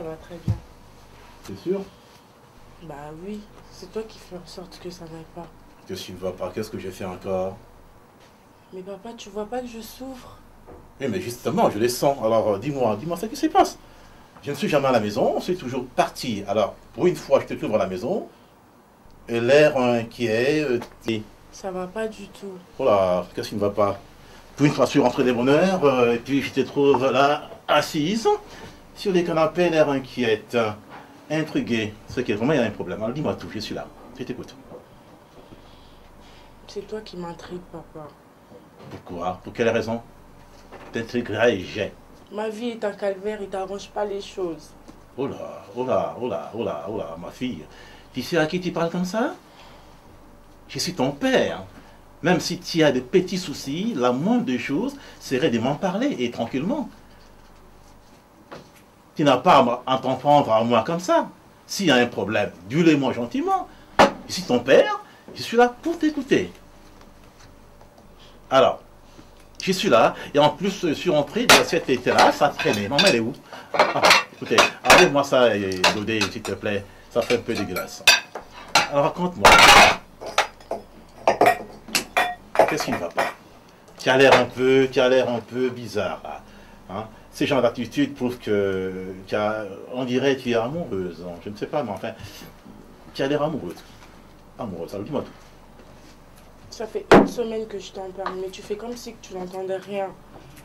va très bien. C'est sûr? Bah oui, c'est toi qui fais en sorte que ça n'aille pas. Qu'est-ce qui ne va pas? Qu'est-ce que j'ai fait encore? Mais papa, tu vois pas que je souffre? Oui, mais justement, je les sens. Alors, dis-moi ce qui se passe. Je ne suis jamais à la maison, je suis toujours parti. Alors, pour une fois, je te trouve à la maison, et l'air inquiet, Ça va pas du tout. oh là, qu'est-ce qui ne va pas? Pour une fois, je suis rentré des bonheurs, et puis je te trouve là, assise, sur les canapés, l'air inquiète, intriguée. C'est que vraiment, il y a un problème. Alors, dis-moi tout, je suis là. Je t'écoute. C'est toi qui m'intrigue, papa. Pourquoi? Pour quelle raison? T'intriguerais-je? Ma vie est un calvaire, il t'arrange pas les choses. Oh là, oh là, oh là, oh là, oh là, ma fille. Tu sais à qui tu parles comme ça? Je suis ton père. Même si tu as des petits soucis, la moindre des choses serait de m'en parler et tranquillement. Tu n'as pas à t'en prendre à moi comme ça. S'il y a un problème, dis-le-moi gentiment. Je suis ton père, je suis là pour t'écouter. Alors, je suis là, et en plus, je suis rentré dans cette état-là, ça traînait. Maman, elle est où? Ah, écoutez, enlève-moi ça, Dodé, s'il te plaît. Ça fait un peu dégueulasse. Alors, raconte-moi. Qu'est-ce qui ne va pas? Tu as l'air un peu bizarre. Là, hein? Ces genres d'attitude prouvent que on dirait que tu es amoureuse. Hein? Je ne sais pas, mais enfin, tu as l'air amoureuse. Amoureuse, alors dis-moi tout. Ça fait une semaine que je t'en parle, mais tu fais comme si tu n'entendais rien.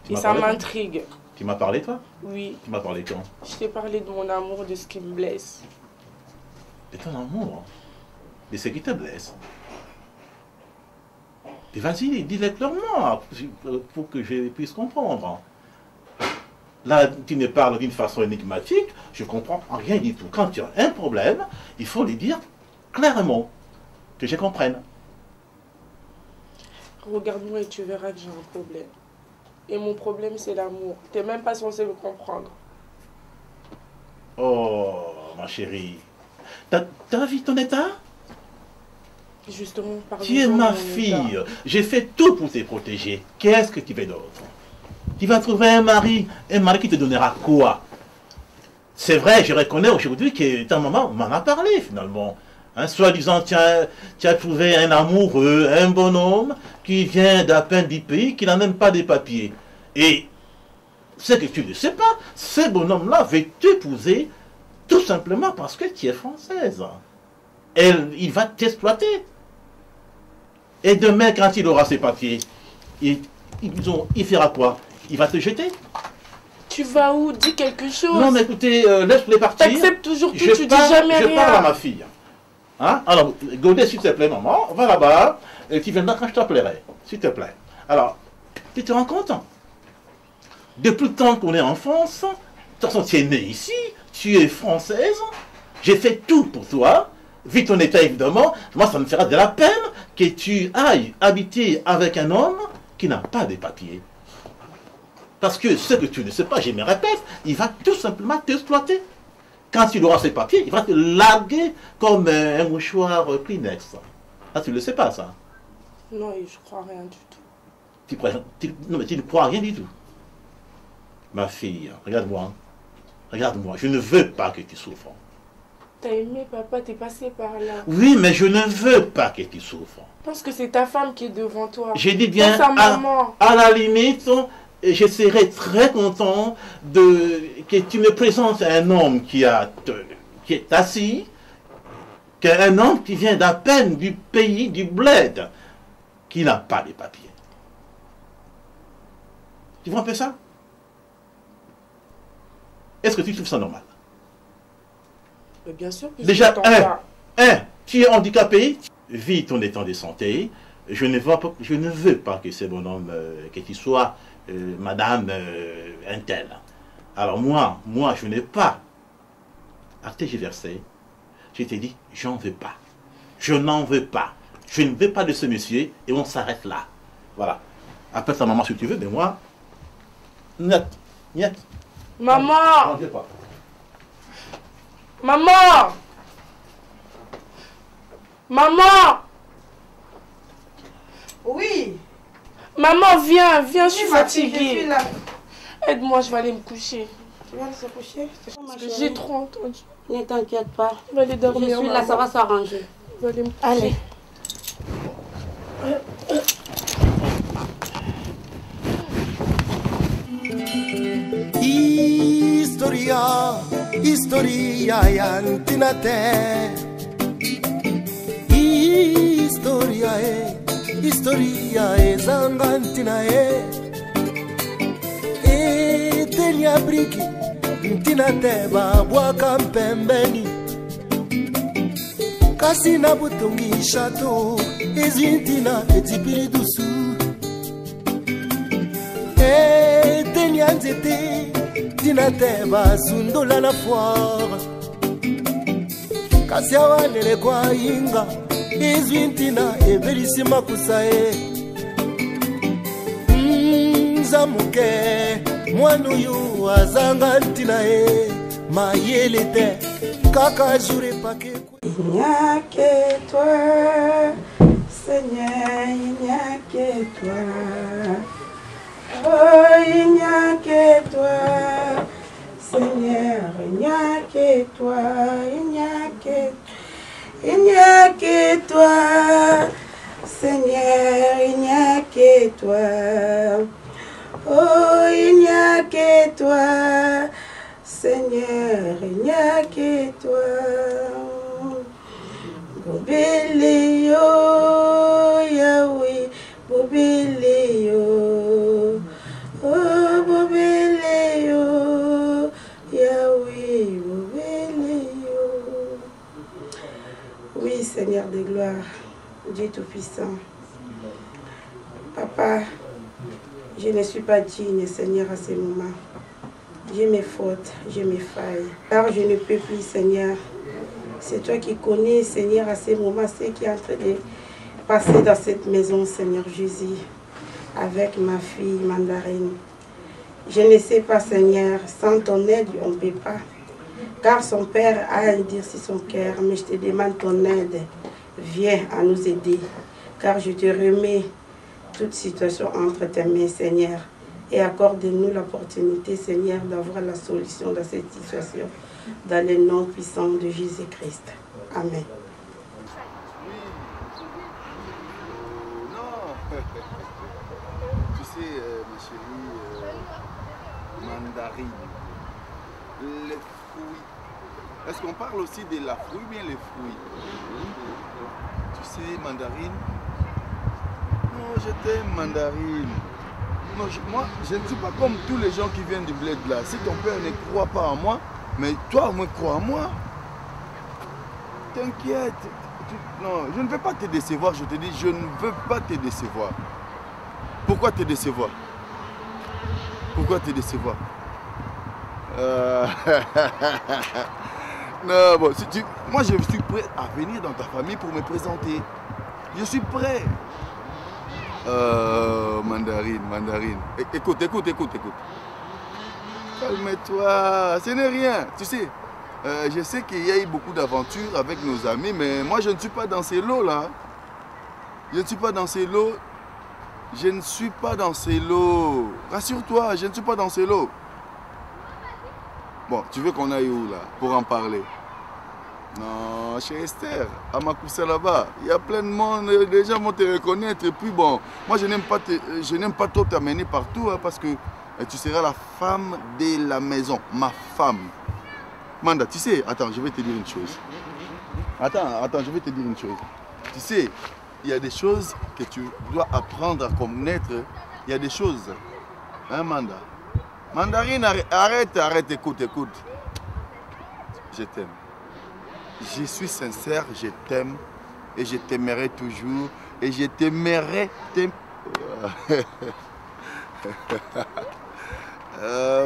Et ça m'intrigue. Tu m'as parlé, toi? Oui. Tu m'as parlé quand? Je t'ai parlé de mon amour, de ce qui me blesse. De ton amour? De ce qui te blesse? Et vas-y, dis-le clairement pour que je puisse comprendre. Là, tu me parles d'une façon énigmatique, je comprends rien du tout. Quand tu as un problème, il faut le dire clairement, que je comprenne. Regarde-moi et tu verras que j'ai un problème. Et mon problème, c'est l'amour. Tu n'es même pas censé le comprendre. Oh, ma chérie. T'as vu ton état? Justement, pardon. Tu es ma fille. J'ai fait tout pour te protéger. Qu'est-ce que tu veux d'autre? Tu vas trouver un mari qui te donnera quoi? C'est vrai, je reconnais aujourd'hui que ta maman m'en a parlé finalement. Hein, soi-disant, tu as trouvé un amoureux, un bonhomme qui vient d'à peine du pays, qui n'a même pas de papiers. Et ce que tu ne sais pas, ce bonhomme-là veut t'épouser tout simplement parce que tu es française. Et il va t'exploiter. Et demain, quand il aura ses papiers, il fera quoi? Il va te jeter. Tu vas où? Dis quelque chose. Non, mais écoutez, laisse-les partir. T'acceptes toujours tout, tu dis jamais rien. Je parle à ma fille. Hein? Alors, Godé, s'il te plaît, maman, va là-bas, et tu viendras quand je t'appellerai, s'il te plaît. Alors, tu te rends compte? Depuis le temps qu'on est en France, de toute façon, tu es née ici, tu es française, j'ai fait tout pour toi, vu ton état évidemment, moi ça me fera de la peine que tu ailles habiter avec un homme qui n'a pas de papiers. Parce que ce que tu ne sais pas, je me répète, il va tout simplement t'exploiter. Quand il aura ses papiers, il va te larguer comme un mouchoir Kleenex. Ah, tu ne le sais pas, ça? Non, et je crois rien du tout. Non, mais tu ne crois rien du tout. Ma fille, regarde-moi. Regarde-moi, je ne veux pas que tu souffres. T'as aimé, papa, t'es passé par là. Oui, mais je ne veux pas que tu souffres. Parce que c'est ta femme qui est devant toi. J'ai dit bien, maman. À la limite, je serais très content que tu me présentes un homme qui est assis, qu'un homme qui vient d'à peine du pays, du bled, qui n'a pas de papiers. Tu vois un peu ça? Est-ce que tu trouves ça normal? Mais bien sûr que déjà, tu es handicapé, vis ton état de santé, je ne veux pas que ce bonhomme, que tu sois madame un tel. Alors moi, je n'ai pas à tergiverser. Je t'ai dit, j'en veux pas. Je n'en veux pas. Je ne veux pas de ce monsieur et on s'arrête là. Voilà. Appelle ta maman si tu veux, mais moi, niet. Maman! J'en veux pas. Maman! Maman! Oui. Maman, viens, je suis Je fatiguée. suis là. Aide-moi, je vais aller me coucher. Tu vas aller se coucher? J'ai trop entendu. Ne t'inquiète pas. On va aller dormir. Je suis là, ça va s'arranger. On va aller me coucher. Allez. Historia ya ntinate. Historia zanga ntina Telia briki ntinate babwaka mpembeni. Kasi na butongi chateau ezintina etipili dusu. Telia nzete ntinate basundola na foire. Kasi awanele kwa inga izwintina ebelisi makusa Nzamuke mwana uyu azanga ntina mayele te kaka jure pake. Il n'y a que toi, Seigneur, il n'y a que toi. Oh, il n'y a que toi, Seigneur, il n'y a que toi, il n'y a que toi. Il n'y a que toi, Seigneur, il n'y a que toi. Oh, il n'y a que toi, Seigneur, il n'y a que toi. Bobelio, Yahweh, Bobelio. Oh, Bobelio, Yahweh, Bobelio. Oui, Seigneur de gloire, Dieu Tout-Puissant. Papa, je ne suis pas digne, Seigneur, à ces moments. J'ai mes fautes, j'ai mes failles. Car je ne peux plus, Seigneur. C'est toi qui connais, Seigneur, à ces moments, ce qui est en train de passer dans cette maison, Seigneur Jésus, avec ma fille Mandarine. Je ne sais pas, Seigneur, sans ton aide, on ne peut pas. Car son père a à dire sur son cœur, mais je te demande ton aide. Viens à nous aider, car je te remets toute situation entre tes mains, Seigneur. Et accorde-nous l'opportunité, Seigneur, d'avoir la solution dans cette situation, dans le nom puissant de Jésus-Christ. Amen. Tu sais, ma chérie, Mandarine, les fruits. Est-ce qu'on parle aussi de la fruit ou bien les fruits? Tu sais, Mandarine, non, je t'aime, Mandarine. Non, moi, je ne suis pas comme tous les gens qui viennent du bled là. Si ton père ne croit pas en moi, mais toi, au moins, crois en moi. T'inquiète. Non, je ne veux pas te décevoir, je te dis, je ne veux pas te décevoir. Pourquoi te décevoir? Pourquoi te décevoir? Non, bon, si tu... Moi, je suis prêt à venir dans ta famille pour me présenter. Je suis prêt. Mandarine. Écoute. Calme-toi, ce n'est rien. Tu sais, je sais qu'il y a eu beaucoup d'aventures avec nos amis, mais moi, je ne suis pas dans ces lots-là. Je ne suis pas dans ces lots. Rassure-toi, je ne suis pas dans ces lots. Bon, tu veux qu'on aille où là pour en parler? Non, chez Esther, à Makoussa là-bas, il y a plein de monde, les gens vont te reconnaître. Et puis bon, moi je n'aime pas trop t'amener partout hein, parce que tu seras la femme de la maison, ma femme. Manda, tu sais, attends, je vais te dire une chose. Attends, je vais te dire une chose. Tu sais, il y a des choses que tu dois apprendre à connaître. Il y a des choses. Hein, Manda? Mandarine, arrête, écoute. Je t'aime. Je suis sincère, je t'aime. Et je t'aimerai toujours. Et je t'aimerai.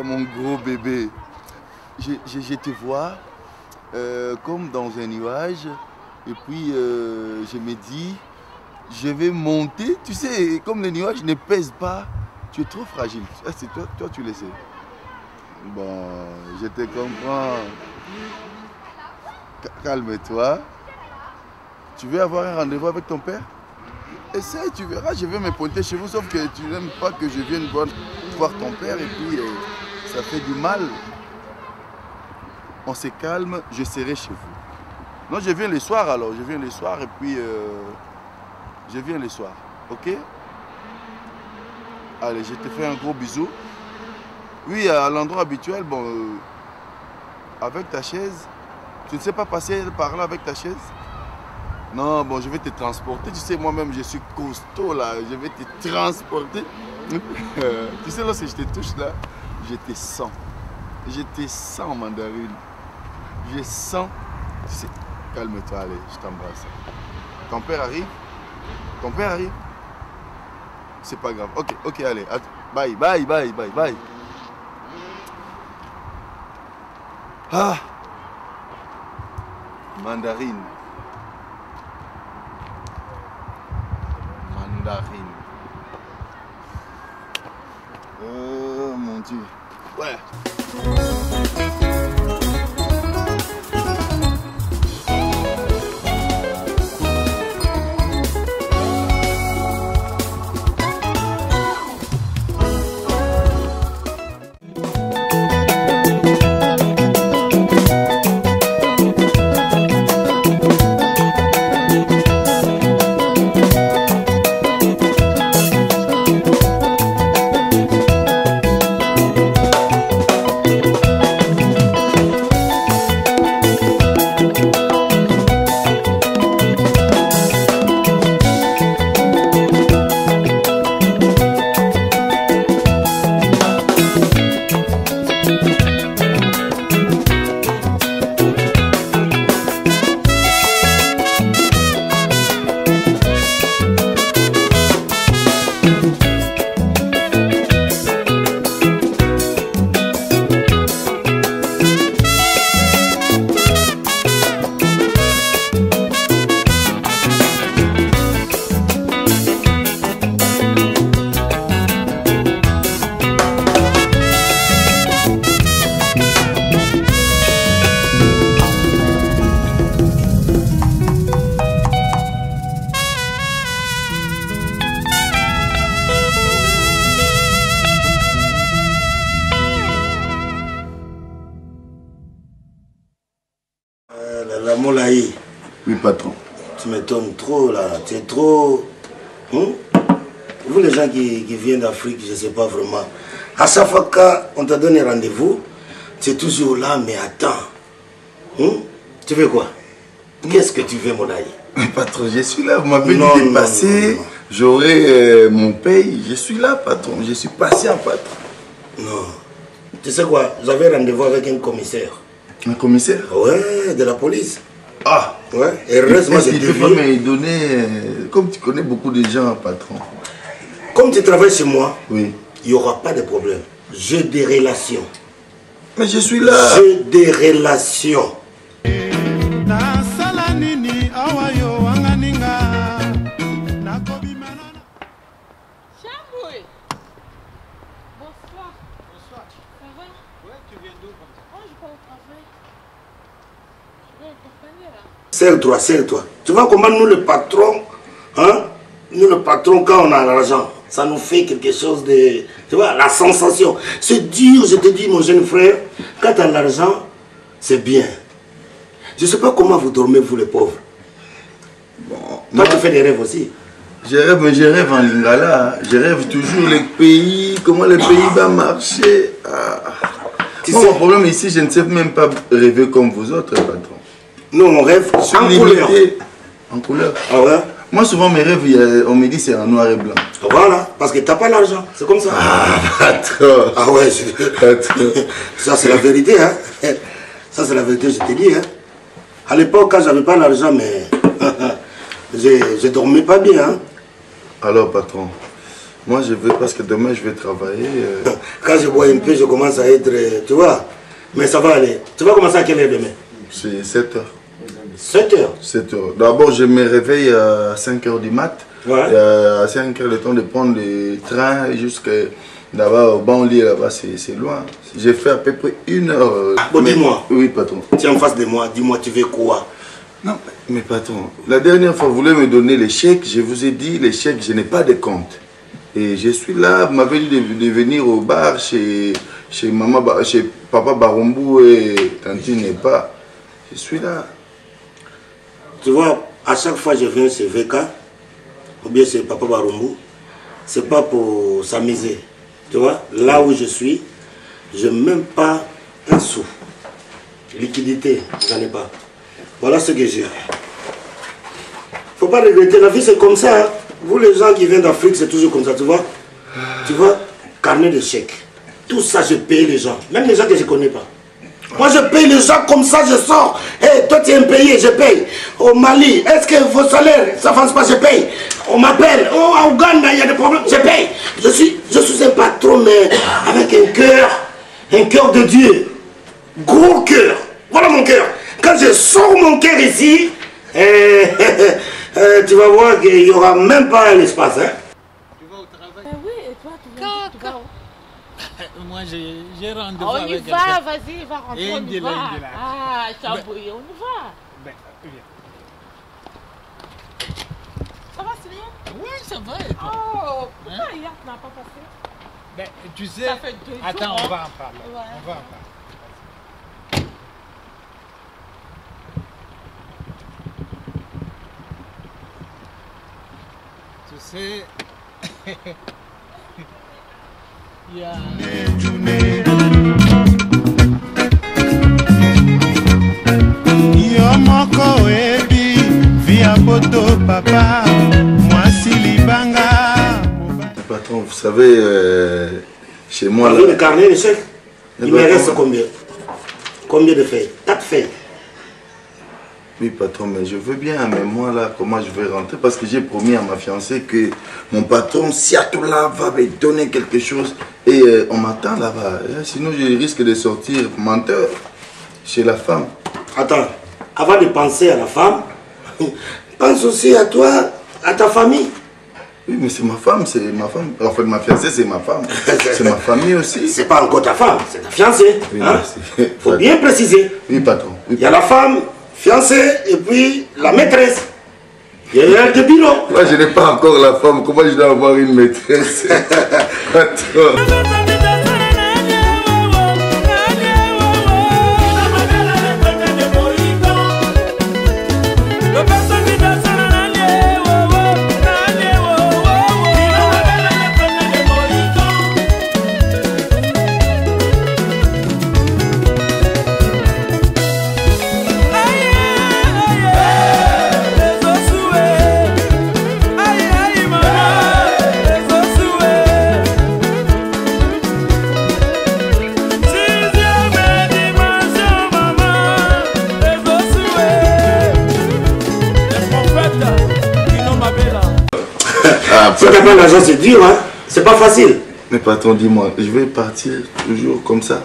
Mon gros bébé. Je te vois comme dans un nuage. Et puis, je me dis, je vais monter. Tu sais, comme le nuage ne pèse pas. Tu es trop fragile. Toi, tu le sais. Bon, je te comprends. Calme-toi. Tu veux avoir un rendez-vous avec ton père? Essaye, tu verras, je vais me pointer chez vous. Sauf que tu n'aimes pas que je vienne voir ton père et puis ça fait du mal. on se calme, je serai chez vous. Non, je viens le soir alors, je viens le soir et puis je viens le soir, ok? Allez, je te fais un gros bisou. Oui, à l'endroit habituel, bon, avec ta chaise, tu ne sais pas passer par là avec ta chaise? Non, bon, je vais te transporter. Tu sais, moi-même, je suis costaud là. Je vais te transporter. Tu sais, lorsque je te touche là, je te sens. Je te sens, mandarine. Je sens. Tu sais, calme-toi, allez, je t'embrasse. Ton père arrive? Ton père arrive? C'est pas grave. Ok, ok, allez. Bye, bye, bye, bye, bye. Ah! Mandarine. Mandarine. Oh mon Dieu. Ouais. Moulaï. Oui, patron. Tu m'étonnes trop là, tu es trop... Vous les gens qui viennent d'Afrique, je ne sais pas vraiment. À chaque fois qu'on te donne rendez-vous, tu es toujours là, mais attends. Tu veux quoi? Qu'est-ce que tu veux, Moulaï? Mais patron, je suis là, vous m'avez dit de passer, j'aurai mon paye. Je suis là, patron, je suis patient, patron. Non. Tu sais quoi? J'avais rendez-vous avec un commissaire. Un commissaire? Ouais, de la police. Ah! Ouais, et heureusement je te peux me donner, comme tu connais beaucoup de gens, patron. Comme tu travailles chez moi, oui, il n'y aura pas de problème. J'ai des relations. Mais je suis là. J'ai des relations. Serre-toi, serre-toi. Tu vois comment nous le patron, nous le patron, quand on a l'argent, ça nous fait quelque chose de... Tu vois, la sensation. C'est dur, je te dis, mon jeune frère, quand tu as l'argent, c'est bien. Je ne sais pas comment vous dormez, vous les pauvres. Bon, toi, tu fais des rêves aussi. Je rêve, mais je rêve en Lingala. Je rêve toujours les pays, comment le pays va marcher. Moi, mon problème ici, je ne sais même pas rêver comme vous autres, patron. Nous, on rêve en couleur. En couleur. Ah ouais? Moi, souvent, mes rêves, on me dit c'est en noir et blanc. Voilà, parce que tu n'as pas l'argent, c'est comme ça. Ah, patron. Ah ouais, ça c'est la vérité, hein. Ça c'est la vérité, je te dis, hein. À l'époque, quand j'avais pas l'argent, mais je dormais pas bien, hein. Alors, patron, moi je vais, parce que demain je vais travailler. Quand je bois un peu, je commence à être, tu vois. Mais ça va aller. Tu vas commencer à quelle heure demain? C'est 7 h. 7 h? 7 h. D'abord, je me réveille à 5 h du mat. Ouais. Et à 5 h, le temps de prendre le train jusqu'à là-bas, au banlieue, là-bas, c'est loin. J'ai fait à peu près 1 heure. Bon, dis-moi. Oui, patron. Tu es en face de moi, dis-moi, tu veux quoi? Non, mais patron, la dernière fois, vous voulez me donner les chèques. Je vous ai dit, les chèques, je n'ai pas de compte. Et je suis là, vous m'avez dit de venir au bar chez Papa Barumbu et Tantine n'est pas. Je suis là. Tu vois, à chaque fois que je viens chez VK, ou bien chez Papa Barumbu, c'est pas pour s'amuser. Tu vois, là où je suis, je n'ai même pas un sou. Liquidité, j'en ai pas. Voilà ce que j'ai. Faut pas regretter, la vie c'est comme ça. Hein. Vous les gens qui viennent d'Afrique, c'est toujours comme ça, tu vois. Tu vois, carnet de chèques. Tout ça, je paye les gens. Même les gens que je ne connais pas. Moi, je paye les gens comme ça, je sors. Hey, toi, tu es impayé, je paye. Au Mali, est-ce que vos salaires, ça ne avance pas, je paye. On m'appelle. Oh, à Ouganda, il y a des problèmes, je paye. Je suis un patron, mais avec un cœur de Dieu. Gros cœur. Voilà mon cœur. Quand je sors mon cœur ici, tu vas voir qu'il n'y aura même pas l'espace. Hein? Tu vas au travail? Oui, et toi, tu vas où? Moi, j'ai rendez-vous avec quelqu'un. On y va, vas-y, va rentrer, on y va. Ah, Chabouille, on y va. Ben, viens. Ça va, Sylvia? Oui, ça va. Et toi? Oh, pourquoi hier tu n'as pas passé? Ben, tu sais, Ça fait 2 jours. attends, on va en parler. Ouais. On va en parler. Tu sais, il y a... Yo moko ebi via poto papa moi si libanga. Patron, vous savez, chez moi là. Le carnet, le chèque, il me reste combien? Combien de feuilles? 4 feuilles. Oui, patron, mais je veux bien, mais moi là, comment je vais rentrer? Parce que j'ai promis à ma fiancée que mon patron, Siatou là, va me donner quelque chose. Et on m'attend là-bas. Sinon, je risque de sortir menteur chez la femme. Attends, avant de penser à la femme, pense aussi à toi, à ta famille. Oui, mais c'est ma femme, En fait, ma fiancée, c'est ma femme. C'est ma famille aussi. C'est pas encore ta femme, c'est ta fiancée. Oui, hein? Merci. Faut bien préciser. Oui, patron. Oui, il y a la femme, fiancée, et puis la maîtresse. Il y a le bureau. Moi, je n'ai pas encore la femme. Comment je dois avoir une maîtresse? Attends. Si tu as l'argent, c'est dur, hein? C'est pas facile. Mais patron, dis-moi, je vais partir toujours comme ça?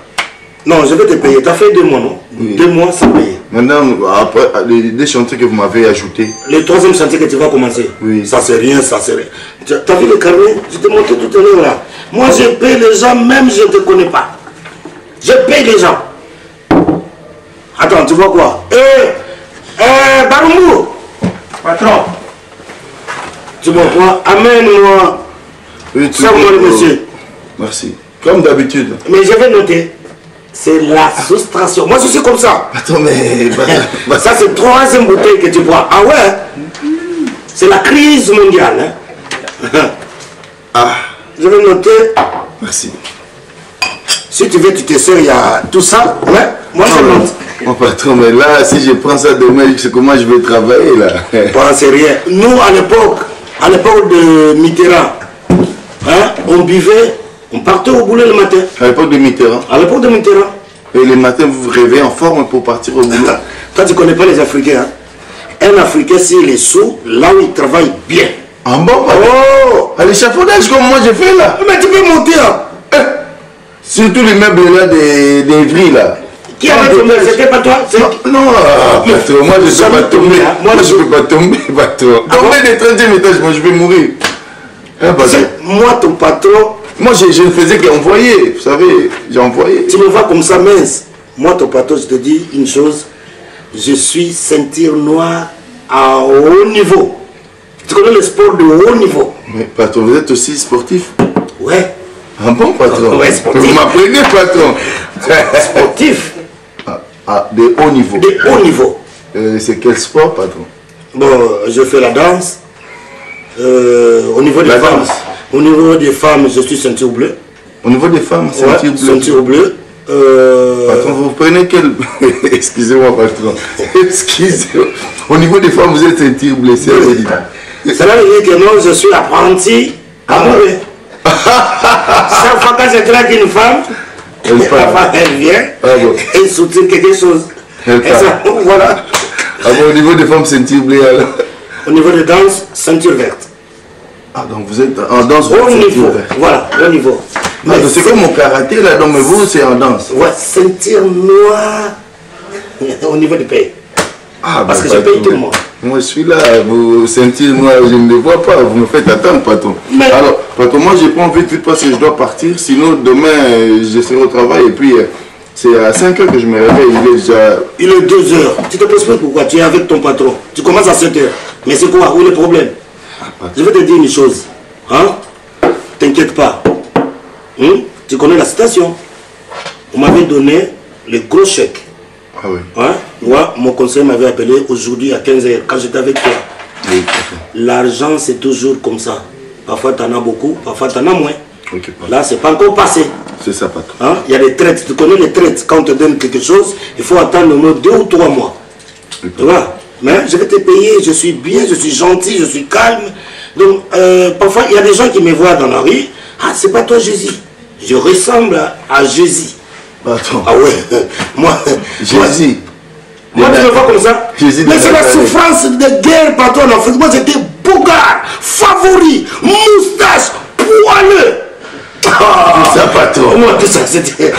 Non, je vais te payer. Tu as fait 2 mois, non? Oui. 2 mois sans payer. Maintenant, après, les chantiers que vous m'avez ajoutés. Le 3e chantier que tu vas commencer. Oui. Ça c'est rien, ça c'est rien. Tu as vu le carnet? Je t'ai montré tout à l'heure là. Moi, je paye les gens, même je ne te connais pas. Je paye les gens. Attends, tu vois quoi? Barumbu! Patron! Tu vois quoi? Amène-moi. Oui, serre-moi le monsieur. Merci. Comme d'habitude. Mais je vais noter. C'est la soustraction. Moi, je suis comme ça. Attends, mais... ça, c'est 3e bouteille que tu bois. Ah ouais? C'est la crise mondiale. Hein? Ah. Je vais noter. Merci. Si tu veux, tu te sers, il y a tout ça. Ouais? Moi, je note. Mon patron, mais là, si je prends ça demain, c'est comment je vais travailler, là? Pensez rien. Nous, à l'époque de Mitterrand, hein, on buvait, on partait au boulot le matin. À l'époque de Mitterrand? À l'époque de Mitterrand. Et le matin, vous vous réveillez en forme pour partir au boulot? Toi, tu ne connais pas les Africains. Hein? Un Africain, s'il est sous, là où il travaille bien. En bon, oh! À l'échafaudage, comme moi j'ai fait là. Mais tu peux monter, hein? Surtout les meubles là d'Evry là. Qui a tombé? C'était pas toi? Non, patron, moi je ne peux pas tomber. Moi je ne peux pas tomber, patron. Tomber des 30e étage, moi je vais mourir. Hein, moi, ton patron. Moi je ne faisais qu'envoyer, vous savez, j'ai envoyé. Tu me vois comme ça mince. Moi, ton patron, je te dis une chose. Je suis ceinture noire à haut niveau. Tu connais le sport de haut niveau. Mais patron, vous êtes aussi sportif? Ouais. Ah bon, patron? Ouais, sportif. Vous m'apprenez, patron? Sportif. De haut niveau. De haut niveau. C'est quel sport, patron? Bon, je fais la danse. Au niveau des femmes. Au niveau des femmes, je suis ceinture bleue. Au niveau des femmes, ceinture bleue. Ceinture bleue. Patron, vous prenez quel... Excusez-moi, patron. Excusez-moi. Au niveau des femmes, vous êtes ceinture bleue, c'est vrai. Ça veut dire que non, je suis apprenti amoureux. Chaque fois que je traque une femme, elle vient, elle soutient quelque chose. Voilà. Au niveau des femmes, ceinture bleue alors? Au niveau de danse, ceinture verte. Ah, donc vous êtes en danse au niveau, voilà, au niveau. Mais c'est comme mon karaté là, donc mais vous c'est en danse. Ouais, ceinture noire au niveau du pays. Ah, parce que je paye tout le monde. Moi je suis là, vos ceintures noires, je ne les vois pas, vous me faites attendre, patron. Mais... Alors, patron, moi j'ai pas envie de vite parce que je dois partir, sinon demain je serai au travail et puis c'est à 5 h que je me réveille, il est déjà... Il est 2 h. Tu te poses pas pourquoi tu es avec ton patron. Tu commences à 7 h. Mais c'est quoi? Où est le problème? Je vais te dire une chose. Hein? T'inquiète pas. Tu connais la citation. On m'avait donné le gros chèque. Ah oui. Hein? Moi, mon conseiller m'avait appelé aujourd'hui à 15 h quand j'étais avec toi. Oui, l'argent c'est toujours comme ça. Parfois tu en as beaucoup, parfois tu en as moins. Okay, là c'est pas encore passé. C'est ça, patron. Hein? Il y a des traites. Tu connais les traites. Quand on te donne quelque chose, il faut attendre au moins 2 ou 3 mois. Oui, tu vois? Mais je vais te payer, je suis bien, je suis gentil, je suis calme. Donc, parfois, il y a des gens qui me voient dans la rue. Ah, c'est pas toi, Jésus. Je ressemble à Jésus. Attends. Ah ouais. Moi, Jésus. Moi, tu me vois comme ça. Jésus. Mais c'est la souffrance de guerre partout en Afrique. Moi, j'étais bougard, favori, moustache, poileux. Ah, ça, patron. Moi, tout ça, c'était...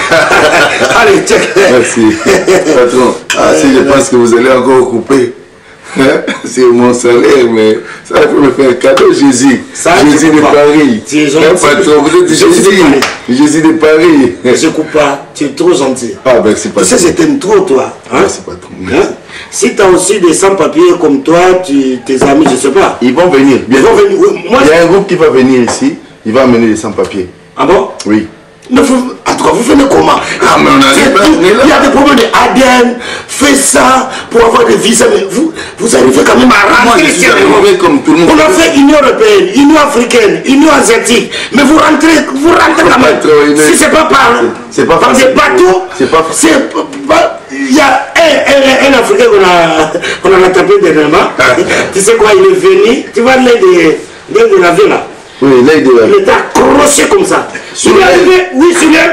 Allez, check. Merci. Patron, si je pense que vous allez encore couper. C'est mon salaire, mais ça il faut me faire un cadeau, Jésus. Jésus de Paris. Tu es gentil. Patron, vous êtes Jésus de Paris. Je coupe pas, tu es trop gentil. Ah, merci, patron. Tu sais, je t'aime trop, toi. Hein? Merci, patron. Hein? Si tu as aussi des sans-papiers comme toi, tes amis, je sais pas. Ils vont venir. Ils vont venir. Oui, moi, il y a un groupe qui va venir ici, il va amener les sans-papiers. Ah bon? Oui. Mais en tout cas, vous venez comment? Ah, mais on a il y a des problèmes d'ADN, fais ça pour avoir des visas. Mais vous arrivez quand même à rentrer. Moi, je suis arrivé comme tout le monde. On a fait Union européenne, Union africaine, Union asiatique. Mais vous rentrez quand même. Si c'est pas par des bateaux, c'est pas il y a un Africain qu'on a attrapé dernièrement. Tu sais quoi, il est venu, tu vois l'aide de la vie là. Oui, l'aide de la vie. Il était accroché comme ça. Il est arrivé, oui, Julien.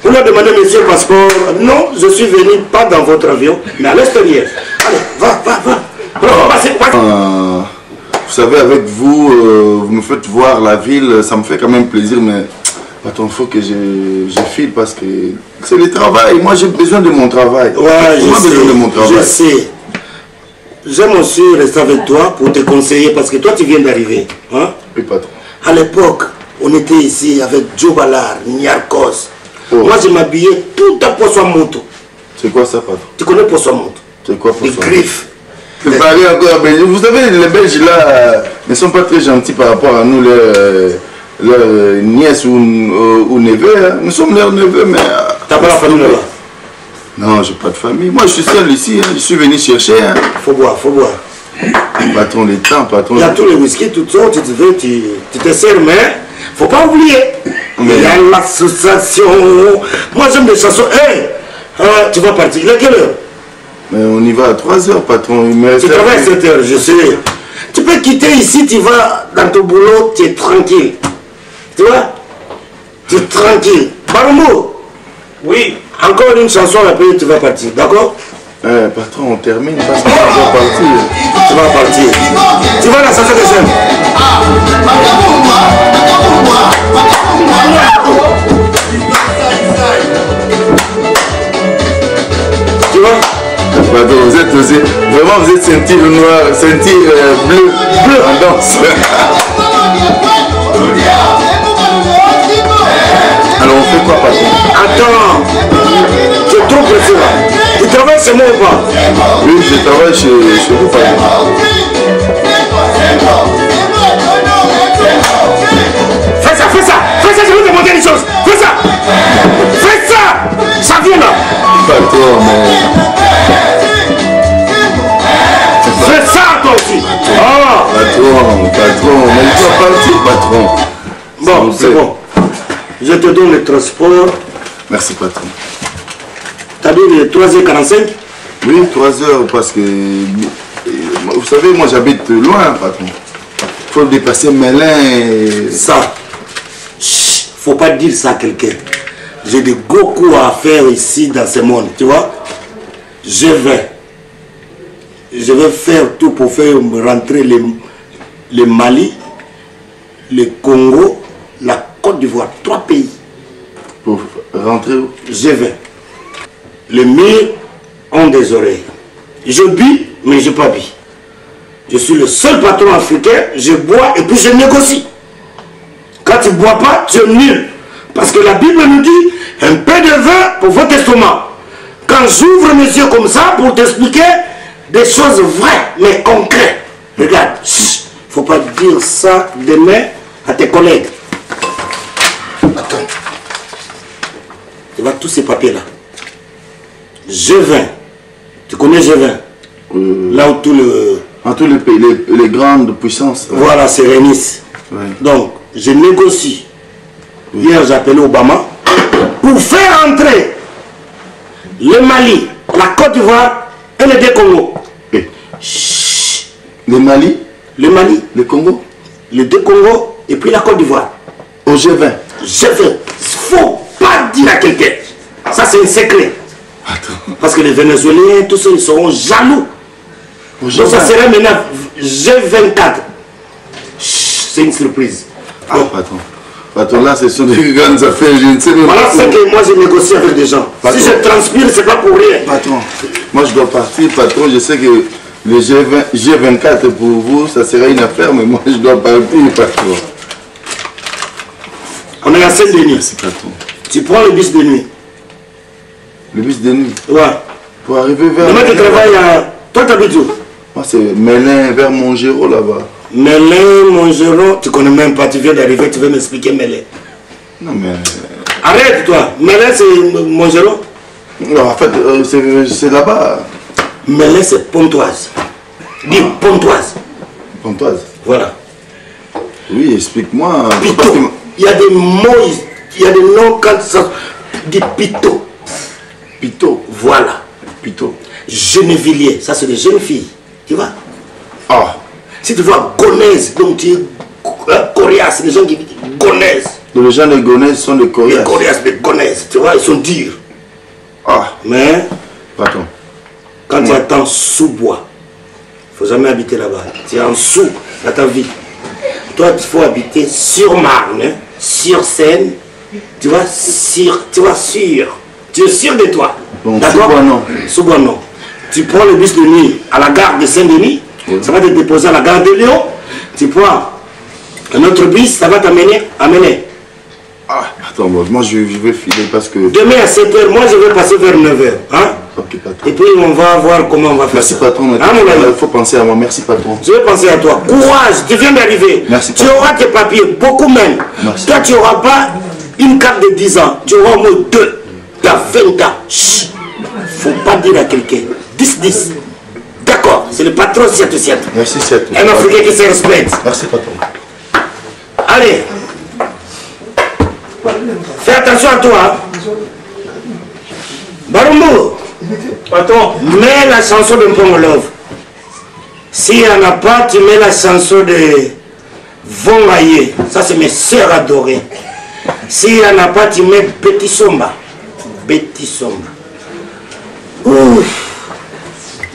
Vous leur demandez, monsieur le passeport. Non, je suis venu pas dans votre avion, mais à l'extérieur. Allez, va. Vous savez, avec vous, vous me faites voir la ville, ça me fait quand même plaisir, mais attends, il faut que je file parce que c'est le travail. Moi, j'ai besoin de mon travail. Ouais, je sais. J'aime aussi rester avec toi pour te conseiller parce que toi, tu viens d'arriver. Hein? Oui, patron. À l'époque, on était ici avec Joe Ballard, Niarkos. Oh. Moi, je m'habillais tout à Poisson Moto. C'est quoi ça, patron? Tu connais Poisson Moto? C'est quoi Poisson Moto? Les griffes. Vous savez, les Belges là ne sont pas très gentils par rapport à nous, leurs nièces ou neveux. Hein. Nous sommes leurs neveux, mais... T'as pas la famille là-bas? Non, j'ai pas de famille. Moi, je suis seul ici. Hein. Je suis venu chercher. Hein. Faut boire. Patron, les temps, patron. Il y a tous les whisky, tout ça. Tu te sers, mais faut pas oublier. Mais... Il y a l'association. Moi, j'aime des chansons. Hey, tu vas partir. Il est quelle heure? Mais on y va à 3 h, patron. Tu travailles à 7 h, je sais. Tu peux quitter ici, tu vas dans ton boulot, tu es tranquille. Tu vois? Tu es tranquille. Barumo. Oui. Encore une chanson, après tu vas partir, d'accord? Patron, on termine parce que tu vas partir. Tu vas partir. Tu vas à la chanson que j'aime. Tu vois? Patron, vous êtes aussi... Vraiment, vous êtes ceinture noire, ceinture bleu en danse. Alors on fait quoi, patron? Attends, tu es trop pressé là. Tu travailles chez moi ou pas? Oui, je travaille chez vous, patron. chose. Fais ça. Fais ça. Ça vient là. Patron, mais... Fais ça toi aussi. Oh. Patron, mais il doit partir, patron. Bon, c'est bon. Je te donne le transport. Merci, patron. T'as dit les 3h45? Oui, 3h, parce que... Vous savez, moi j'habite loin, patron. Il faut dépasser Melun et... Ça. Chut, faut pas dire ça à quelqu'un. J'ai de gros coups à faire ici dans ce monde, tu vois. Je vais faire tout pour faire rentrer le Mali, le Congo, la Côte d'Ivoire, 3 pays. Pour rentrer où? Je vais. Les murs ont des oreilles. Je bus, mais je pas bu. Je suis le seul patron africain, je bois et puis je négocie. Quand tu ne bois pas, tu es nul. Parce que la Bible nous dit un peu de vin pour votre estomac. Quand j'ouvre mes yeux comme ça pour t'expliquer des choses vraies mais concrètes. Regarde, il ne faut pas dire ça demain à tes collègues. Attends. Tu vois tous ces papiers là. G20. Tu connais G20? Là où tout le... En tous les pays, les grandes puissances. Voilà, c'est réunissent. Ouais. Donc, je négocie. Oui. Hier, j'ai appelé Obama pour faire entrer le Mali, la Côte d'Ivoire et les 2 Congos. Le Mali? Le Mali. Le Congo? Les 2 Congos et puis la Côte d'Ivoire. Au G20? G20. Il ne faut pas dire à quelqu'un. Ça, c'est un secret. Attends. Parce que les Vénézuéliens, tous ceux, ils seront jaloux. Donc ça serait maintenant G24. C'est une surprise. Ah, patron. Patron, là, ce sont des grandes affaires. Je ne sais même voilà ce que moi, je négocie avec des gens. Patron. Si je transpire, c'est pas pour rien. Patron, moi, je dois partir. Patron, je sais que le G24, pour vous, ça sera une affaire, mais moi, je dois partir, patron. On est à Saint-Denis. Merci, patron. Tu prends le bus de nuit. Le bus de nuit? Ouais. Pour arriver vers... Demain, tu travailles à... Toi, tu habites où? Moi, c'est Melun, vers Montgéraud, là-bas. Melun, Montgéraud, tu connais même pas, tu viens d'arriver, tu veux m'expliquer Melun. Non, mais... Arrête, toi. Melun, c'est Montgéraud? Non, en fait, c'est là-bas. Melun, c'est Pontoise. Dis Pontoise. Pontoise? Voilà. Oui, explique-moi. Pito. Il y a des mots, il y a des noms quand ça... Dis Pito. Pito? Voilà. Pito. Genevilliers, ça c'est des jeunes filles, tu vois. Ah. Si tu vois Gonnaise, donc tu es coriace, les gens qui disent Gonnaise. Les gens de Gonnaise sont des coriaces. Les coriaces de Gonnaise, tu vois, ils sont durs. Ah. Mais, patron, quand tu attends sous-bois, il ne faut jamais habiter là-bas. Tu es en dessous dans ta vie. Toi, il faut habiter sur Marne, hein, sur Seine, tu vois, sûr. Tu es sûr de toi. Bon, d'accord? Sous-bois, non. Tu prends le bus de nuit à la gare de Saint-Denis, oui. Ça va te déposer à la gare de Lyon. Tu prends un autre bus, ça va t'amener à Melun. Ah, attends, moi je vais filer parce que... Demain à 7h, moi je vais passer vers 9h. Hein? Ok, patron. Et puis on va voir comment on va faire. Merci, ça. Patron. Hein, il faut penser à moi. Merci, patron. Je vais penser à toi. Courage, tu viens d'arriver. Merci, tu auras tes papiers, beaucoup même. Merci. Toi, tu n'auras pas une carte de 10 ans. Tu auras au moins 2. Tu as 20 ans. Chut. Faut pas dire à quelqu'un. 10. D'accord, c'est le patron Siatou. Merci, Siatou. Un Africain qui se respecte. Merci, patron. Allez. Fais attention à toi. Hein. Barumbu. Patron. Mets la chanson de Mpongo Love. S'il n'y en a pas, tu mets la chanson de Vongaye. Ça, c'est mes sœurs adorées. S'il n'y en a pas, tu mets Betty Somba. Betty Somba. Ouf.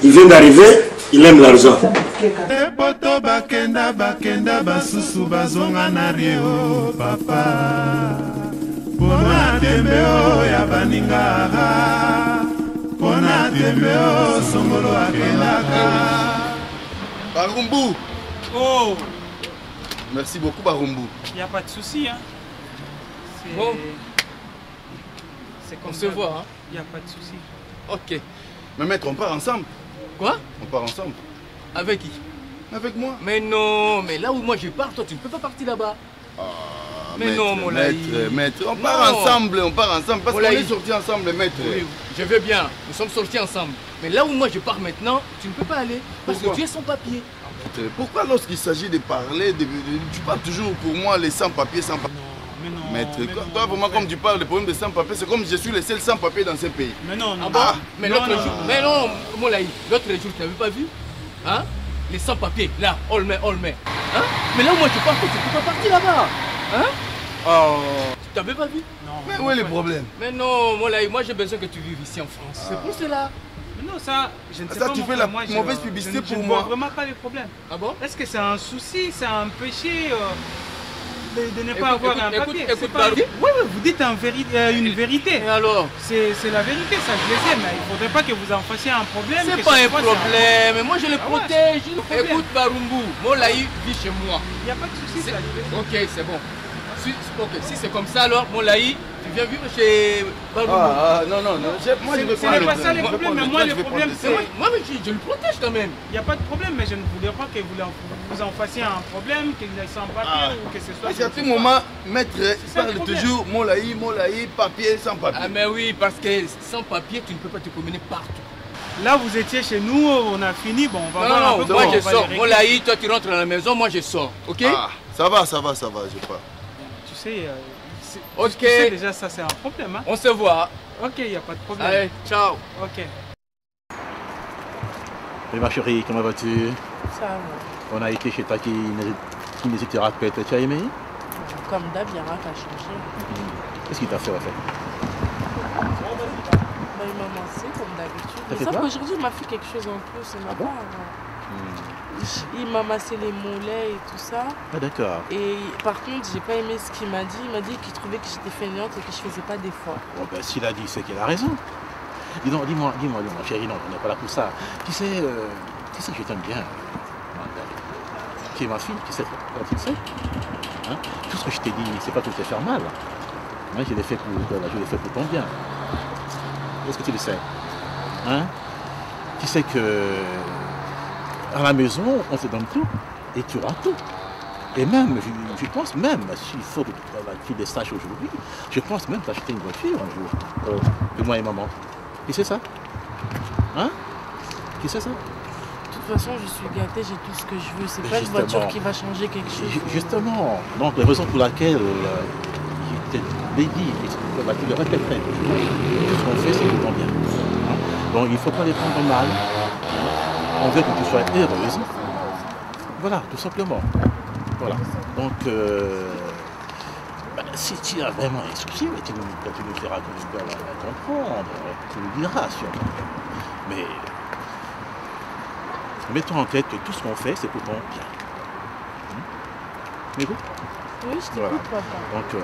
Il vient d'arriver, il aime l'argent. Poto bakenda basusu bazonga na rio papa. Pona tembeo ya baninga. Pona tembeo songolo akendaka. Barumbu. Oh. Merci beaucoup, Barumbu. Il n'y a pas de souci, hein. Bon. C'est comme on ça. se voit, hein. Il n'y a pas de souci. Ok. Mais maître, on part ensemble. Quoi? On part ensemble. Avec qui? Avec moi. Mais non, mais là où moi je pars, toi tu ne peux pas partir là-bas. Ah, Mais non, mon maître, on part ensemble, parce qu'on est sortis ensemble, maître. Oui, je veux bien, nous sommes sortis ensemble. Mais là où moi je pars maintenant, tu ne peux pas aller, parce que tu es sans papier. Pourquoi lorsqu'il s'agit de parler, tu parles toujours pour moi les sans-papiers, sans-papiers? Mais non, maître, toi vraiment comme tu parles des problèmes de sans-papiers, c'est comme je suis le seul sans-papiers dans ce pays. Mais non, non. Ah bon? Mais l'autre jour, mais non, Moulaï, l'autre jour, tu n'avais pas vu? Hein? Les sans-papiers, là, on le met. Hein? Mais là où moi je pars, tu ne peux pas partir là-bas. Hein? Oh, tu t'avais pas vu? Non. Mais où est le problème? Mais non, Moulaï, moi j'ai besoin que tu vives ici en France. C'est pour cela. Mais non, ça, je ne sais Ça, pas. tu fais la mauvaise publicité pour moi. Je ne vois vraiment pas les problèmes. Ah bon? Est-ce que c'est un souci, c'est un péché de ne pas avoir un papier? Écoute, oui, vous dites une vérité. Et alors? C'est la vérité, ça je le sais, mais il ne faudrait pas que vous en fassiez un problème. C'est pas un problème, mais moi je le protège. Écoute, Barumbu, Moulaï vit chez moi. Il n'y a pas de souci, ça. Ok, c'est bon. Si c'est comme ça, alors, Moulaï, tu viens vivre chez Barumbu. Non, moi je veux Ce n'est pas ça le problème, mais moi le problème c'est... Moi, je le protège quand même. Il n'y a pas de problème, mais je ne voudrais pas que vous en fassiez un problème, qu'il ait sans papier ou que ce soit... À certain moment, maître parle toujours Moulaï, papier, sans papier. Ah mais oui, parce que sans papier, tu ne peux pas te promener partout. Là, vous étiez chez nous, on a fini, bon, on va voir un peu. Moi je sors. Moulaï, toi tu rentres à la maison, moi je sors, ok? Ça va, je pars. Tu sais, ok. Tu sais déjà ça c'est un problème. Hein? On se voit. Ok, il n'y a pas de problème. Allez, ciao. Ok. Et ma chérie, comment vas-tu? Ça va. On a été chez ta kinésithérapeute, tu as aimé? Comme d'hab, il n'y a rien qu'à changer. Qu'est-ce qu'il t'a fait, en fait? Bah, il m'a massé comme d'habitude. Sauf qu'aujourd'hui, il m'a fait quelque chose en plus. Il m'a massé les mollets et tout ça. Ah d'accord. Et par contre, j'ai pas aimé ce qu'il m'a dit. Il m'a dit qu'il trouvait que j'étais fainéante et que je faisais pas d'efforts. Bon, ben, s'il a dit, c'est qu'il a raison. Dis-moi, chérie, non, on n'est pas là pour ça. Tu sais que je t'aime bien. Tu es ma fille, tu sais, tu le sais. Hein? Tout ce que je t'ai dit, c'est pas pour te faire mal. Moi, je l'ai fait pour ton bien. Est-ce que tu le sais? Hein? Tu sais que à la maison, on te donne tout et tu auras tout. Et même, je pense même, s'il faut que tu le saches aujourd'hui, je pense même t'acheter une voiture un jour, de moi et maman. Tu sais ça? Hein? Tu sais ça? De toute façon, je suis gâtée, j'ai tout ce que je veux. C'est pas une voiture qui va changer quelque chose. Justement, donc la raison pour laquelle je t'ai dit, tu le répéterais toujours, tout ce qu'on fait, c'est pour ton bien. Hein? Donc il ne faut pas les prendre mal. On veut que tu sois heureuse. Voilà, tout simplement. Voilà. Donc, si tu as vraiment un souci, tu nous feras comprendre. Tu nous diras sûrement. Mais mettons en tête que tout ce qu'on fait, c'est pour ton bien. Tu m'écoutes? Oui, je t'écoute, papa. Donc,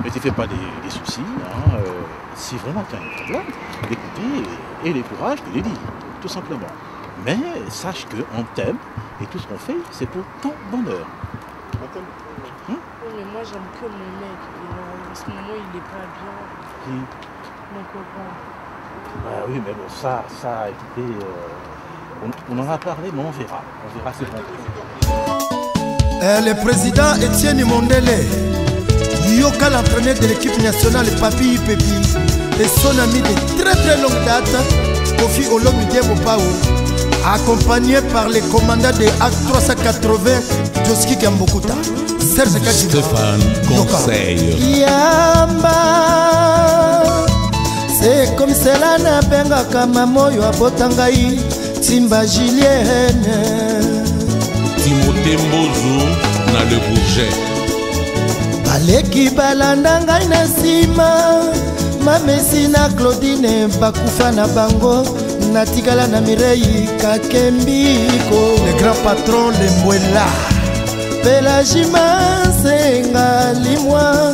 ne te fais pas des soucis. Hein, si vraiment tu as un problème, d'écouter et le courage de le dire, tout simplement. Mais sache qu'on t'aime et tout ce qu'on fait, c'est pour ton bonheur. Oui, mais moi j'aime que mon mec. Et en ce moment, il n'est pas bien. Qui? Mon copain. Bah oui, mais bon, ça, écoutez, on en a parlé, mais on verra. On verra, c'est bon. Le président Etienne Mondele, Yoka, l'entraîneur de l'équipe nationale, Papi Pépi, et son ami de très longue date, Kofi Olomide Bopao, accompagné par les commandants de Acte 380, Joski Gambokuta, Serge Kajiba, Stéphane Conseil. Yamba, c'est comme cela na benga kama moyo abotangai, Timba Julienne. Timothée Mbozo na le Bourget. Baleki balanda ngai na nsima, Mamesi na Claudine bakufa na bango, natikala na Mireille Kakembiko. Le grand patron Lemwela Pelagima Senga Limwa,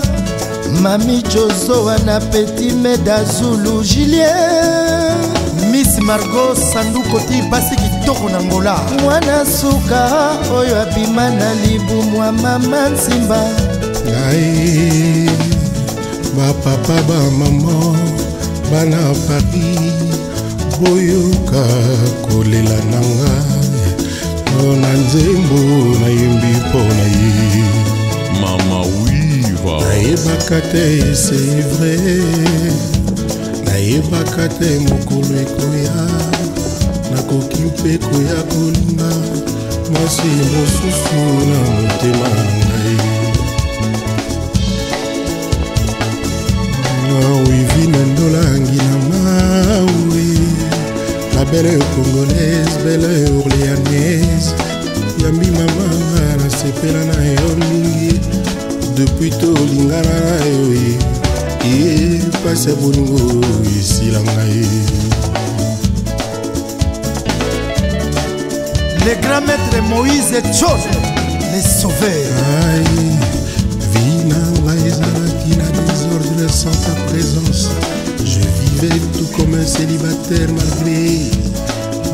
Mami Jozoa na Petit Meda Zulu Julien, Miss Margot Sandukoti basi kitoko na Ngola, mwana suka oyo abima na libu mwa mama Nsimba. Ngai ba papa ba maman bana Paris boyoka kolela nanga na nzembo na yembi pona ye mama oui nayebaka te c'est vrai nayebaka te mokolo ekoya nakoki mpe koya kolinga mwasi mosusu na motema na ngai wivine ndolangi na maui la belle congolaise belle orléanaise yambi mamanga nasepela na yo mingi depuis tolingana na yo pasi ya bolingo esila ngai. Le grand maître Moïse Tchon, les sauveurs. Vie na ngai ezalaki na désordre sans ta présence. Je vivais tout comme un célibataire malgré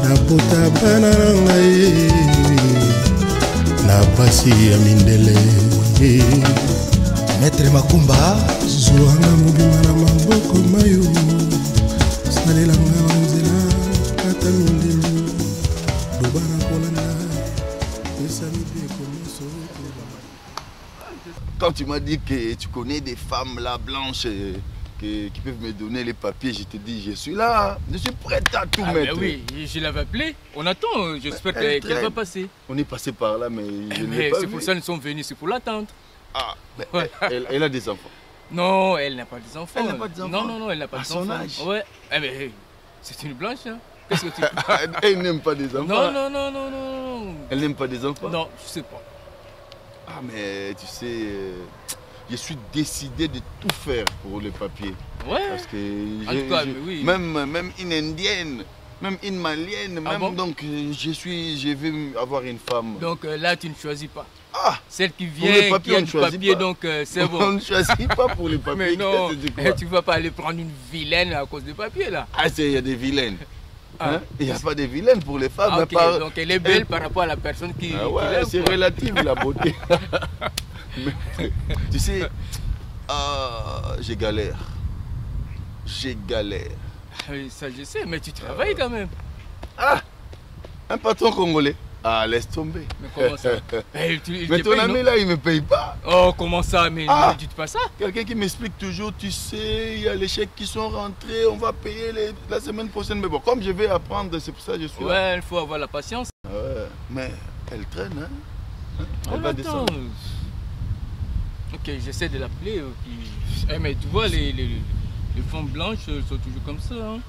nabota bana na ngai na pasi ya mindele. Maître Makumba zwanga mobima na maboko mayo salelanga banzela kata mindelo lobana kolanda esami mpe komoso. Quand tu m'as dit que tu connais des femmes là blanches qui peuvent me donner les papiers, je te dis je suis là, je suis prêt à tout mettre. Oui, je l'avais appelé. On attend, j'espère qu'elle va passer. On est passé par là, mais je ne l'ai pas vu. C'est pour ça qu'ils sont venus, c'est pour l'attendre. Ah, ouais. Elle a des enfants. Non, elle n'a pas des enfants. Elle n'a pas des enfants. Non, elle n'a pas des enfants. À son âge. Ouais. Eh ben, c'est une blanche, hein. Qu'est-ce que tu... Elle n'aime pas des enfants. Non. Elle n'aime pas des enfants? Non, je sais pas. Ah, mais tu sais, je suis décidé de tout faire pour les papiers. Ouais. Parce que en tout cas, oui. Même une indienne, même une malienne, même bon? donc je vais avoir une femme. Donc là, tu ne choisis pas. Ah, celle qui vient, qui a du papier, donc c'est bon. On ne choisit pas pour les papiers. Mais non, tu ne vas pas aller prendre une vilaine à cause des papiers là. Ah, il y a des vilaines. Hein? Il n'y a pas de vilaines pour les femmes. Ah, okay. Donc elle est belle par rapport à la personne qui... Ah ouais, c'est relatif la beauté. Mais, tu sais, j'ai galère. J'ai galère. Ça je sais, mais tu travailles quand même. Ah, un patron congolais. Ah, laisse tomber. Mais comment ça? Mais ton ami là, il ne me paye pas. Oh, comment ça? Mais ne dites pas ça. Quelqu'un qui m'explique toujours, tu sais, il y a les chèques qui sont rentrés, on va payer la semaine prochaine. Mais bon, comme je vais apprendre, c'est pour ça que je suis là. Ouais, il faut avoir la patience. Ouais, mais elle traîne, hein? Elle va descendre. Ok, j'essaie de l'appeler. Mais tu vois, les femmes blanches sont toujours comme ça. Hein?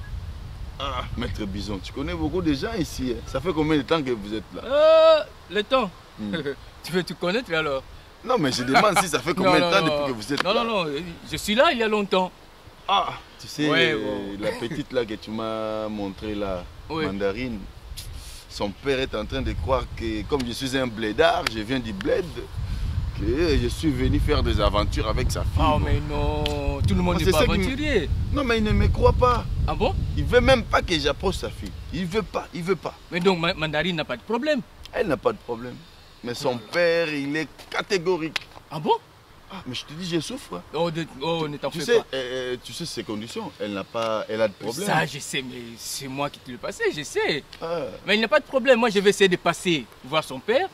Ah, Maître Bison, tu connais beaucoup de gens ici. Ça fait combien de temps que vous êtes là? Le temps. Tu veux te connaître alors? Non, mais je demande si ça fait combien de temps depuis que vous êtes là. Non, je suis là il y a longtemps. Ah, tu sais, la petite là que tu m'as montré là, Mandarine, son père est en train de croire que comme je suis un blédard, je viens du bled, que je suis venu faire des aventures avec sa fille. Oh mais non, tout le monde n'est pas aventurier. Non, mais il ne me croit pas. Ah bon? Il veut même pas que j'approche sa fille. Il veut pas. Mais donc Mandarine n'a pas de problème? Elle n'a pas de problème. Mais son père, il est catégorique. Ah bon? Ah, mais je te dis, je souffre. Oh, ne t'en fais pas. Tu sais ses conditions. Elle a de problème. Ça, je sais, mais c'est moi qui te le passais, je sais. Mais il n'a pas de problème. Moi, je vais essayer de passer voir son père,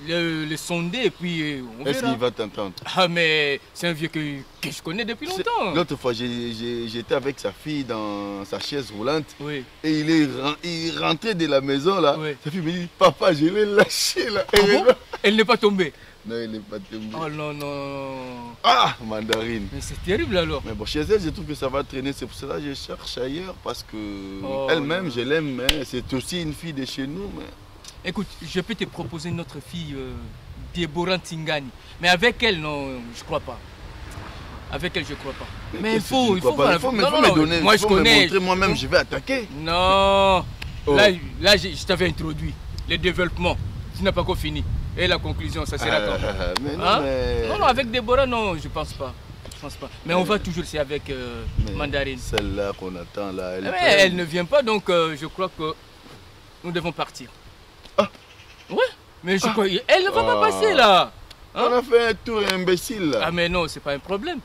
le sonder et puis on verra. Est-ce qu'il va t'entendre? Ah, mais c'est un vieux que je connais depuis longtemps. L'autre fois, j'étais avec sa fille dans sa chaise roulante. Oui. Et il est rentré de la maison là. Oui. Sa fille me dit, papa, je l'ai lâché là. Ah bon? Elle n'est pas tombée? Non, elle n'est pas tombée. Oh non. Ah, Mandarine. Mais c'est terrible alors. Mais bon, chez elle, je trouve que ça va traîner. C'est pour cela que je cherche ailleurs. Parce que elle-même, je l'aime. C'est aussi une fille de chez nous. Mais... Écoute, je peux te proposer notre fille, Deborah Tingani. Mais avec elle, non, je crois pas. Avec elle, je crois pas. Mais il faut me donner. Moi, je connais. Moi-même, je vais attaquer. Non. Oh. Là je t'avais introduit. Le développement. Tu n'as pas encore fini. Et la conclusion, ça sera quand? Non, avec Deborah, non, je pense pas. Mais on va toujours, c'est avec Mandarine. Celle-là qu'on attend, là, elle ne vient pas, donc je crois que nous devons partir. Ah. Ouais, mais je crois elle ne va pas passer, là. Hein? On a fait un tour imbécile, là. Ah, mais non, c'est pas un problème.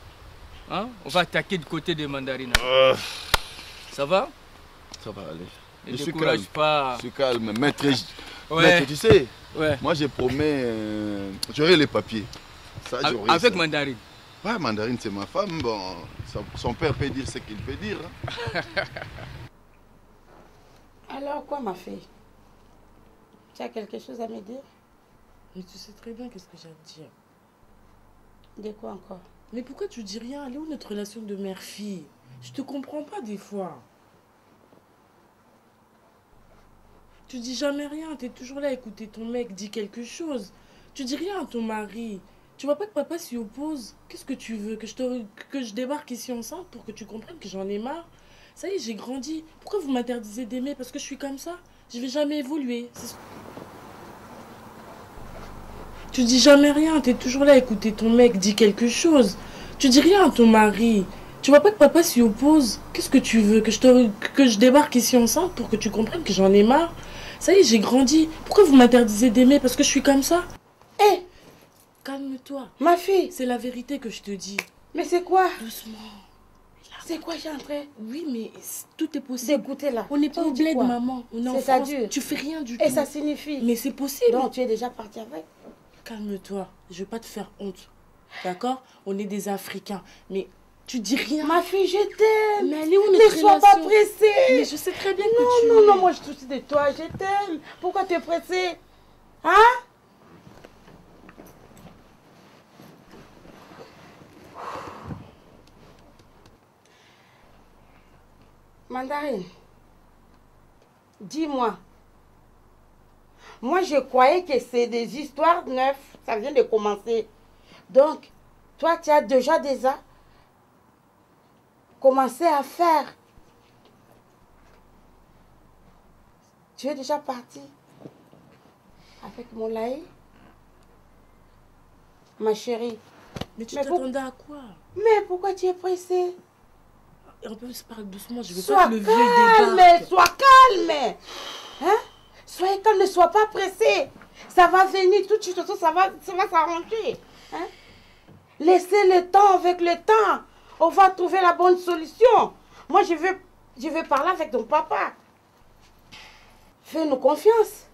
Hein? On va attaquer du côté de Mandarine. Ça va? Ça va aller. Ne décourage pas. Je suis calme, maître, tu sais, moi je promets, j'aurai les papiers. Ça, avec Mandarine. Ouais, Mandarine, c'est ma femme. Bon, son père peut dire ce qu'il peut dire. Hein. Alors, quoi, ma fille? Tu as quelque chose à me dire? Mais tu sais très bien qu'est-ce que j'ai à te dire. De quoi encore? Mais pourquoi tu dis rien? Elle est où notre relation de mère-fille? Je te comprends pas des fois. Tu dis jamais rien, t'es toujours là à écouter ton mec, dis quelque chose. Tu dis rien à ton mari. Tu vois pas que papa s'y oppose? Qu'est-ce que tu veux? Que je débarque ici enceinte pour que tu comprennes que j'en ai marre? Ça y est, j'ai grandi. Pourquoi vous m'interdisez d'aimer? Parce que je suis comme ça? Je vais jamais évoluer. Tu dis jamais rien, t'es toujours là à écouter ton mec, dis quelque chose. Tu dis rien à ton mari. Tu vois pas que papa s'y oppose? Qu'est-ce que tu veux? Que je débarque ici enceinte pour que tu comprennes que j'en ai marre? Ça y est, j'ai grandi. Pourquoi vous m'interdisez d'aimer? Parce que je suis comme ça? Hé! Calme-toi. Ma fille! C'est la vérité que je te dis. Mais c'est quoi? Doucement. C'est quoi, j'ai entré? Oui, mais tout est possible. D'écouter là. On n'est pas au bled, maman. On est en France. Tu fais rien du tout. Et ça signifie? Mais c'est possible. Donc tu es déjà partie avec? Calme-toi. Je vais pas te faire honte. D'accord? On est des Africains. Mais tu dis rien. Ma fille, je t'aime. Mais elle est où notre relation? Ne sois pas pressée. Mais je sais très bien que tu... Non, moi je te soucie de toi. Je t'aime. Pourquoi tu es pressée? Hein? Mandarine, dis-moi. Moi, je croyais que c'est des histoires neuves. Ça vient de commencer. Donc, toi, tu as déjà commencé à faire. Tu es déjà parti avec mon laï? Ma chérie. Mais tu t'attendais à quoi? Mais pourquoi tu es pressée? On peut se parler doucement, je veux sois pas que le vieux débarque. Sois calme. Hein? Soyez calme, ne sois pas pressé. Ça va venir tout de suite, ça va s'arranger. Hein? Laissez le temps avec le temps. On va trouver la bonne solution. Moi, je vais parler avec ton papa. Fais-nous confiance.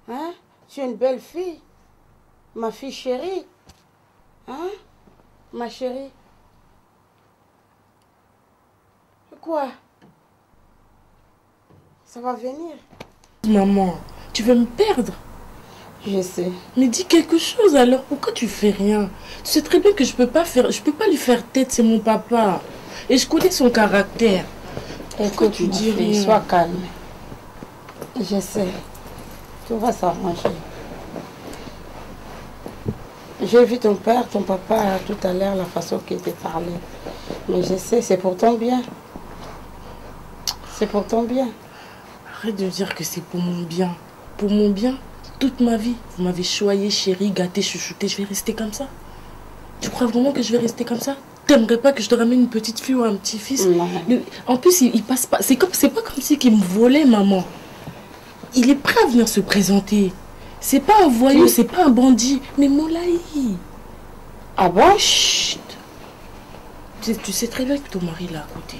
Hein? Tu es une belle fille. Ma fille chérie. Hein? Ma chérie. Quoi? Ça va venir. Maman, tu veux me perdre? Je sais. Mais dis quelque chose alors, pourquoi tu fais rien? Tu sais très bien que je peux pas lui faire tête, c'est mon papa. Et je connais son caractère. Pourquoi tu dis rien? Sois calme. Je sais. Tout va s'arranger. J'ai vu ton père, ton papa tout à l'heure, la façon qu'il te parlait. Mais je sais, c'est pour ton bien. C'est pour ton bien. Arrête de dire que c'est pour mon bien. Pour mon bien, toute ma vie, vous m'avez choyé, chérie, gâté, chouchouté. Je vais rester comme ça? Tu crois vraiment que je vais rester comme ça? T'aimerais pas que je te ramène une petite fille ou un petit-fils? En plus, il passe pas. C'est pas comme si il me volait, maman. Il est prêt à venir se présenter. C'est pas un voyou, c'est pas un bandit. Mais Moulaï. Ah bon? Chut. Tu sais très bien que ton mari est là à côté.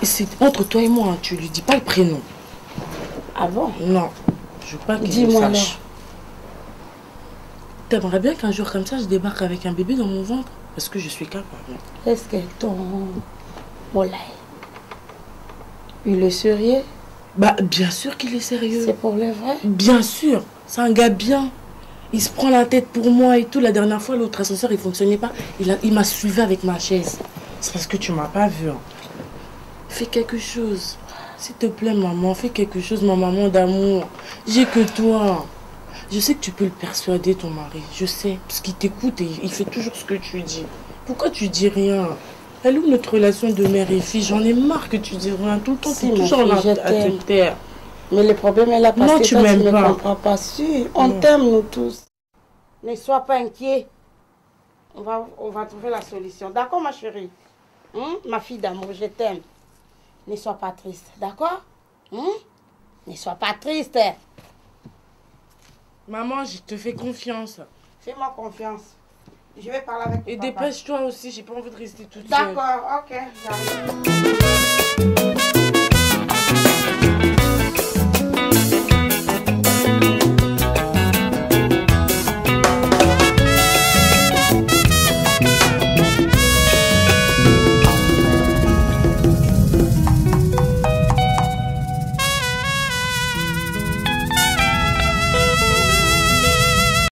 Et c'est entre toi et moi, hein, tu lui dis pas le prénom. Ah bon? Non, je veux pas qu'il le sache. T'aimerais bien qu'un jour comme ça, je débarque avec un bébé dans mon ventre? Parce que je suis capable. Est-ce que ton Moulaï, il est sérieux? Bah, bien sûr qu'il est sérieux. C'est pour le vrai? Bien sûr. C'est un gars bien. Il se prend la tête pour moi et tout. La dernière fois, l'autre ascenseur, il fonctionnait pas. Il m'a suivi avec ma chaise. C'est parce que tu m'as pas vu. Hein. Fais quelque chose. S'il te plaît, maman, fais quelque chose, ma maman d'amour. J'ai que toi. Je sais que tu peux le persuader, ton mari. Je sais. Parce qu'il t'écoute et il fait toujours ce que tu dis. Pourquoi tu dis rien? Elle est où notre relation de mère et fille? J'en ai marre que tu dis rien. Tout le temps, tu es toujours là à te taire. Mais le problème est là parce non, que tu toi, m'aimes tu pas. ne comprends pas. Si, on t'aime, nous tous. Ne sois pas inquiet. On va trouver la solution. D'accord, ma chérie? Ma fille d'amour, je t'aime. Ne sois pas triste, d'accord? Ne sois pas triste. Maman, je te fais confiance. Fais-moi confiance. Je vais parler avec ton Et papa. dépêche-toi aussi, j'ai pas envie de rester toute seule. D'accord, ok, j'arrive.